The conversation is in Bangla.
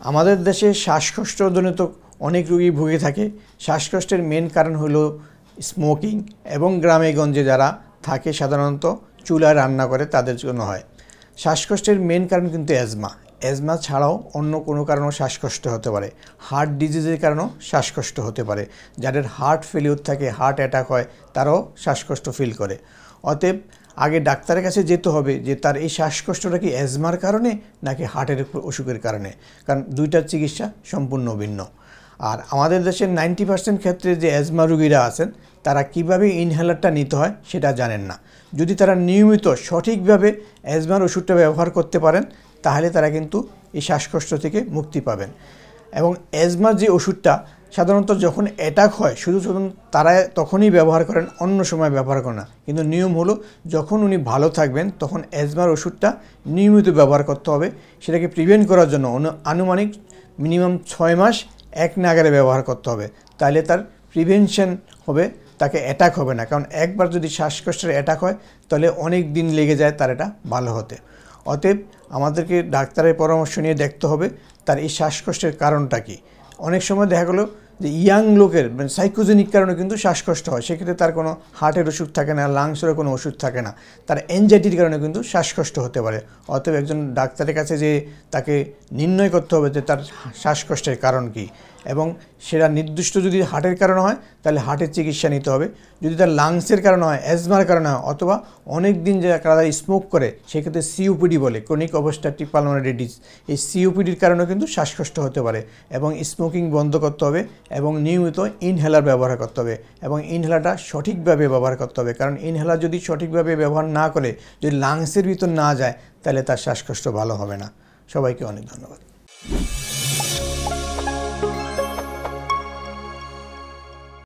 আমাদের দেশে শ্বাসকষ্টজনিত অনেক রোগী ভুগে থাকে। শ্বাসকষ্টের মেন কারণ হলো স্মোকিং এবং গ্রামে-গঞ্জে যারা থাকে সাধারণত চুলায় রান্না করে তাদের জন্য হয়। শ্বাসকষ্টের মেন কারণ কিন্তু অ্যাজমা ছাড়াও অন্য কোনো কারণেও শ্বাসকষ্ট হতে পারে। হার্ট ডিজিজের কারণেও শ্বাসকষ্ট হতে পারে। যাদের হার্ট ফেলিওর থাকে, হার্ট অ্যাটাক হয়, তারাও শ্বাসকষ্ট ফিল করে। অতএব আগে ডাক্তারের কাছে যেতে হবে যে তার এই শ্বাসকষ্টটা কি অ্যাজমার কারণে নাকি হার্টের অসুখের কারণে, কারণ দুইটার চিকিৎসা সম্পূর্ণ ভিন্ন। আর আমাদের দেশের 90% ক্ষেত্রে যে অ্যাজমা রোগীরা আছেন তারা কিভাবে ইনহেলারটা নিতে হয় সেটা জানেন না। যদি তারা নিয়মিত সঠিকভাবে অ্যাজমার ওষুধটা ব্যবহার করতে পারেন তাহলে তারা কিন্তু এই শ্বাসকষ্ট থেকে মুক্তি পাবেন। এবং অ্যাজমার যে ওষুধটা সাধারণত যখন অ্যাটাক হয় শুধু তারা তখনই ব্যবহার করেন, অন্য সময় ব্যবহার করেন না। কিন্তু নিয়ম হলো যখন উনি ভালো থাকবেন তখন অ্যাজমার ওষুধটা নিয়মিত ব্যবহার করতে হবে। সেটাকে প্রিভেন্ট করার জন্য আনুমানিক মিনিমাম 6 মাস এক নাগারে ব্যবহার করতে হবে। তাহলে তার প্রিভেনশন হবে, তাকে অ্যাটাক হবে না। কারণ একবার যদি শ্বাসকষ্টের অ্যাটাক হয় তাহলে অনেক দিন লেগে যায় তার এটা ভালো হতে। অতএব আমাদেরকে ডাক্তারের পরামর্শ নিয়ে দেখতে হবে তার এই শ্বাসকষ্টের কারণটা কী। অনেক সময় দেখা গেলো যে ইয়াং লোকের সাইকোজেনিক কারণে কিন্তু শ্বাসকষ্ট হয়, সেক্ষেত্রে তার কোনো হার্টের ওষুধ থাকে না, লাংসেরও কোনো ওষুধ থাকে না, তার অ্যাংজাইটির কারণে কিন্তু শ্বাসকষ্ট হতে পারে। অতএব একজন ডাক্তারের কাছে যে তাকে নির্ণয় করতে হবে যে তার শ্বাসকষ্টের কারণ কী, এবং সেটা নির্দিষ্ট যদি হার্টের কারণে হয় তাহলে হার্টের চিকিৎসা নিতে হবে। যদি তার লাংসের কারণে হয়, অ্যাজমার কারণে হয়, অথবা অনেক দিন যারা স্মোক করে সেক্ষেত্রে সিওপিডি বলে, ক্রনিক অবস্ট্রাকটিভ পালমোনারি ডিজিজ, এই সিওপিডির কারণেও কিন্তু শ্বাসকষ্ট হতে পারে। এবং স্মোকিং বন্ধ করতে হবে এবং নিয়মিত ইনহেলার ব্যবহার করতে হবে, এবং ইনহেলারটা সঠিকভাবে ব্যবহার করতে হবে। কারণ ইনহেলার যদি সঠিকভাবে ব্যবহার না করে যদি লাংসের ভিতর না যায় তাহলে তার শ্বাসকষ্ট ভালো হবে না। সবাইকে অনেক ধন্যবাদ।